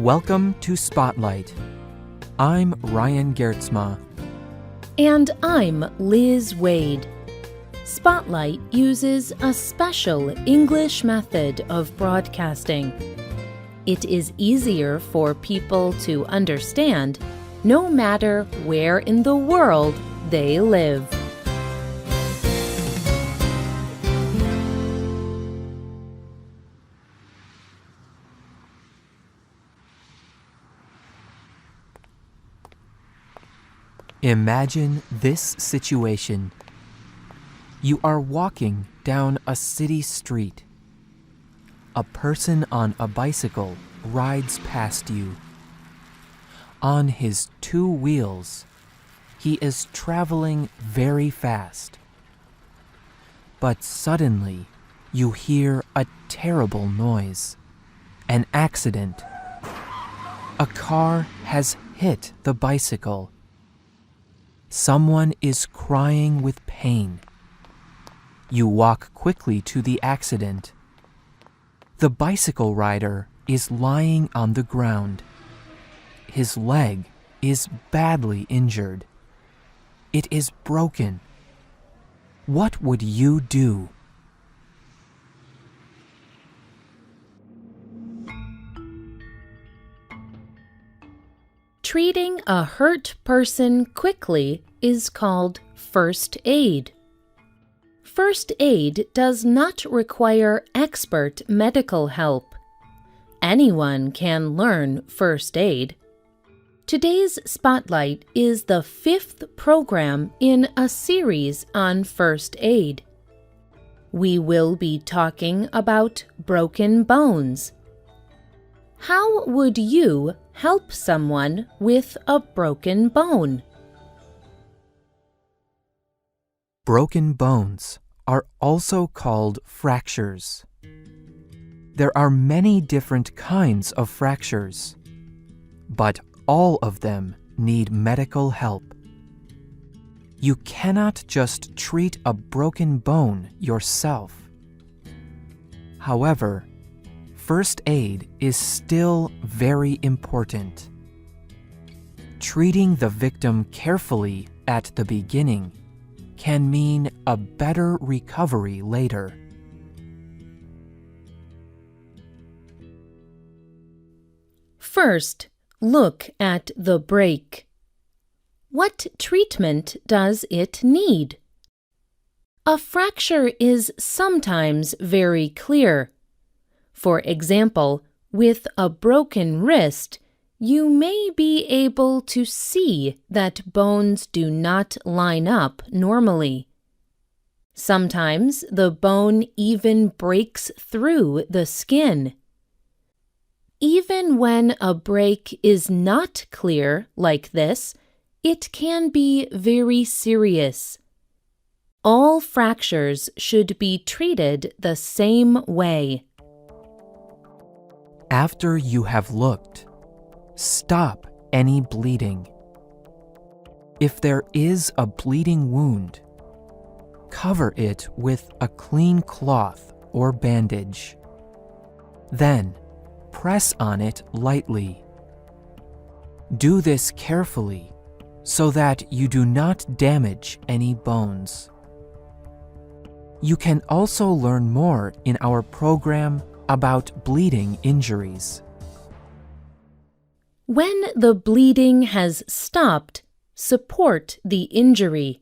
Welcome to Spotlight. I'm Ryan Geertsma. And I'm Liz Waid. Spotlight uses a special English method of broadcasting. It is easier for people to understand no matter where in the world they live. Imagine this situation. You are walking down a city street. A person on a bicycle rides past you. On his two wheels, he is traveling very fast. But suddenly, you hear a terrible noise. An accident. A car has hit the bicycle. Someone is crying with pain. You walk quickly to the accident. The bicycle rider is lying on the ground. His leg is badly injured. It is broken. What would you do? Treating a hurt person quickly is called first aid. First aid does not require expert medical help. Anyone can learn first aid. Today's Spotlight is the 5th program in a series on first aid. We will be talking about broken bones. How would you help someone with a broken bone? Broken bones are also called fractures. There are many different kinds of fractures, but all of them need medical help. You cannot just treat a broken bone yourself. However, first aid is still very important. Treating the victim carefully at the beginning can mean a better recovery later. First, look at the break. What treatment does it need? A fracture is sometimes very clear. For example, with a broken wrist, you may be able to see that bones do not line up normally. Sometimes the bone even breaks through the skin. Even when a break is not clear like this, it can be very serious. All fractures should be treated the same way. After you have looked, stop any bleeding. If there is a bleeding wound, cover it with a clean cloth or bandage. Then, press on it lightly. Do this carefully so that you do not damage any bones. You can also learn more in our program about bleeding injuries. When the bleeding has stopped, support the injury.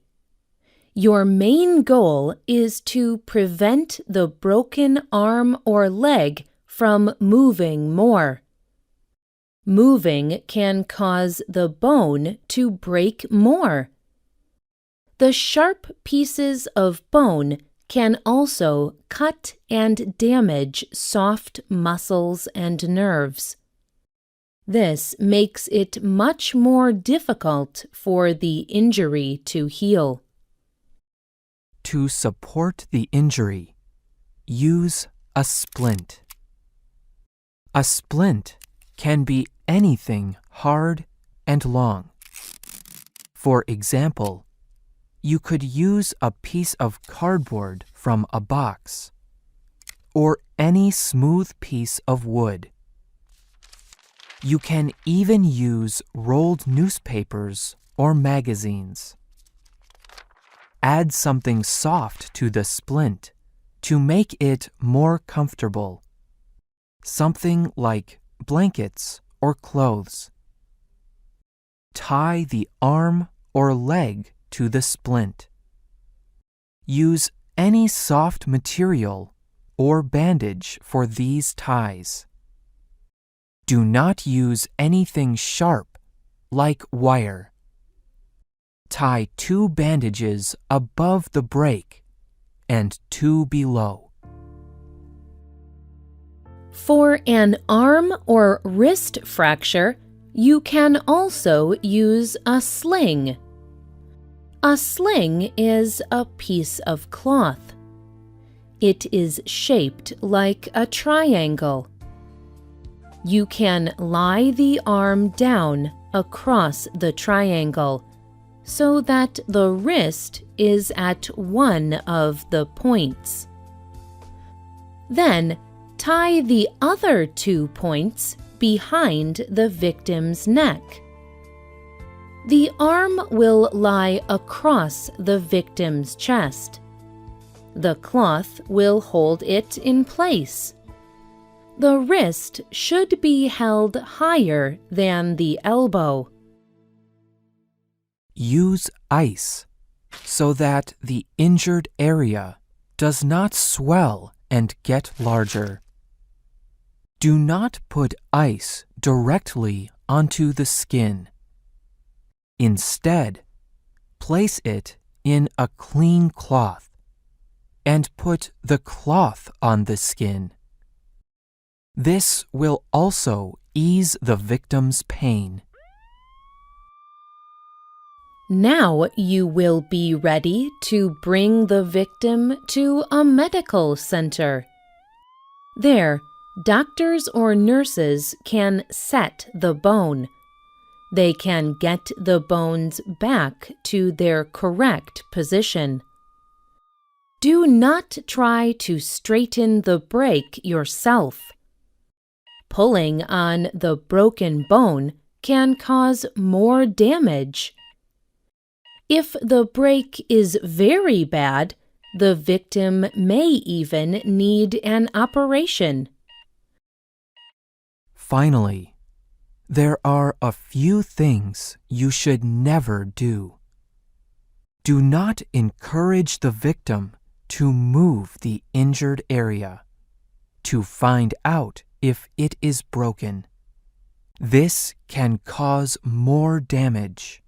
Your main goal is to prevent the broken arm or leg from moving more. Moving can cause the bone to break more. The sharp pieces of bone can also cut and damage soft muscles and nerves. This makes it much more difficult for the injury to heal. To support the injury, use a splint. A splint can be anything hard and long. For example, you could use a piece of cardboard from a box, or any smooth piece of wood. You can even use rolled newspapers or magazines. Add something soft to the splint to make it more comfortable. Something like blankets or clothes. Tie the arm or leg to the splint. Use any soft material or bandage for these ties. Do not use anything sharp like wire. Tie 2 bandages above the break and 2 below. For an arm or wrist fracture, you can also use a sling. A sling is a piece of cloth. It is shaped like a triangle. You can lie the arm down across the triangle so that the wrist is at one of the points. Then, tie the other 2 points behind the victim's neck. The arm will lie across the victim's chest. The cloth will hold it in place. The wrist should be held higher than the elbow. Use ice so that the injured area does not swell and get larger. Do not put ice directly onto the skin. Instead, place it in a clean cloth and put the cloth on the skin. This will also ease the victim's pain. Now you will be ready to bring the victim to a medical center. There, doctors or nurses can set the bone. They can get the bones back to their correct position. Do not try to straighten the break yourself. Pulling on the broken bone can cause more damage. If the break is very bad, the victim may even need an operation. Finally, there are a few things you should never do. Do not encourage the victim to move the injured area to find out if it is broken. This can cause more damage.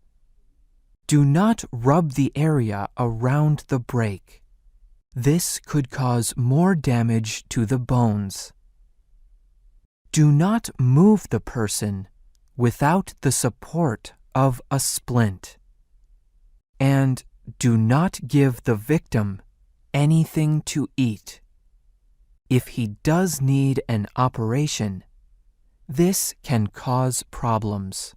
Do not rub the area around the break. This could cause more damage to the bones. Do not move the person without the support of a splint. And do not give the victim anything to eat. If he does need an operation, this can cause problems.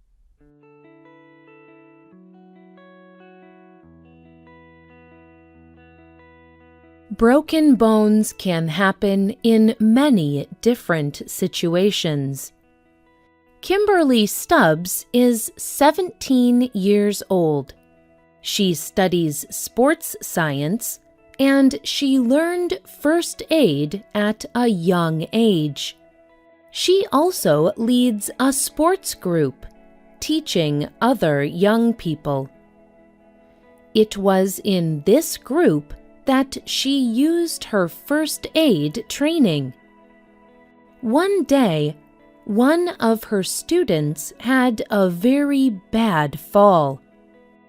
Broken bones can happen in many different situations. Kimberly Stubbs is 17 years old. She studies sports science, and she learned first aid at a young age. She also leads a sports group, teaching other young people. It was in this group that she used her first aid training. One day, one of her students had a very bad fall.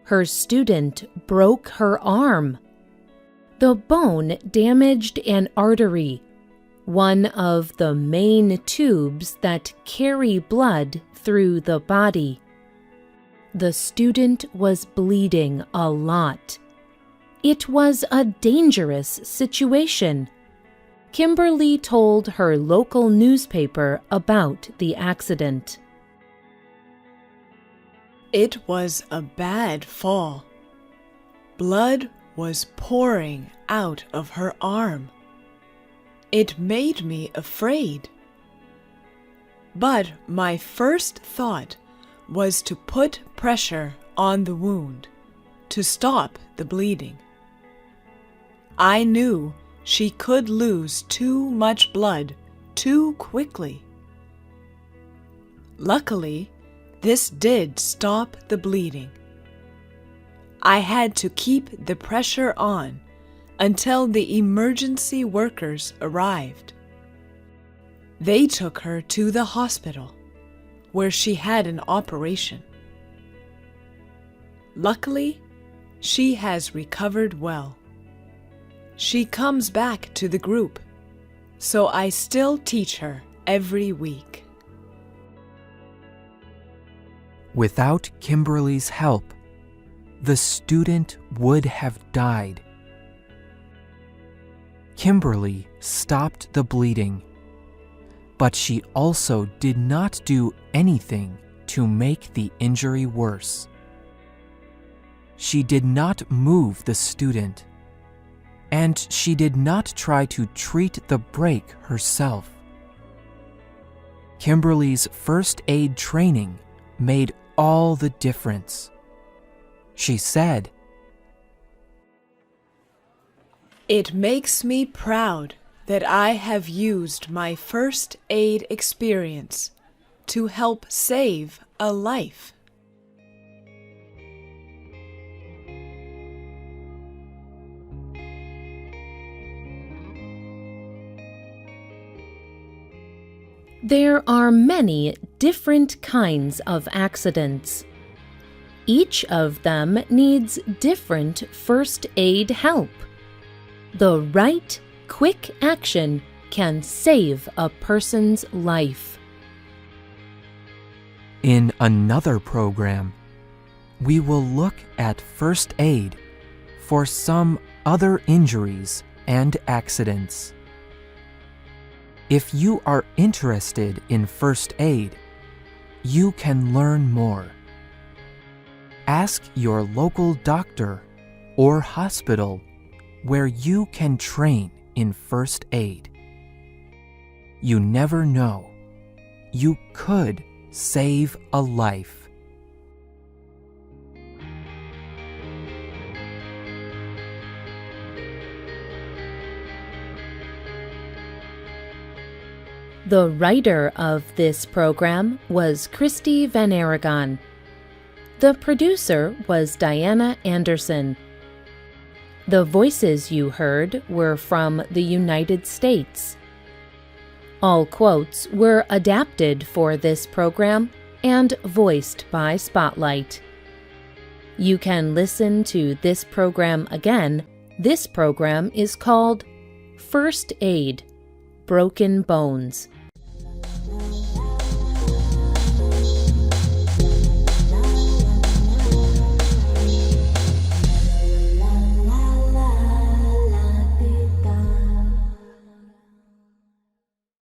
Her student broke her arm. The bone damaged an artery, one of the main tubes that carry blood through the body. The student was bleeding a lot. It was a dangerous situation. Kimberly told her local newspaper about the accident. It was a bad fall. Blood was pouring out of her arm. It made me afraid. But my first thought was to put pressure on the wound to stop the bleeding. I knew she could lose too much blood too quickly. Luckily, this did stop the bleeding. I had to keep the pressure on until the emergency workers arrived. They took her to the hospital, where she had an operation. Luckily, she has recovered well. She comes back to the group, so I still teach her every week. Without Kimberly's help, the student would have died. Kimberly stopped the bleeding, but she also did not do anything to make the injury worse. She did not move the student, and she did not try to treat the break herself. Kimberly's first aid training made all the difference. She said, "It makes me proud that I have used my first aid experience to help save a life." There are many different kinds of accidents. Each of them needs different first aid help. The right, quick action can save a person's life. In another program, we will look at first aid for some other injuries and accidents. If you are interested in first aid, you can learn more. Ask your local doctor or hospital where you can train in first aid. You never know. You could save a life. The writer of this program was Christy Van Aragon. The producer was Diana Anderson. The voices you heard were from the United States. All quotes were adapted for this program and voiced by Spotlight. You can listen to this program again. This program is called First Aid: Broken Bones.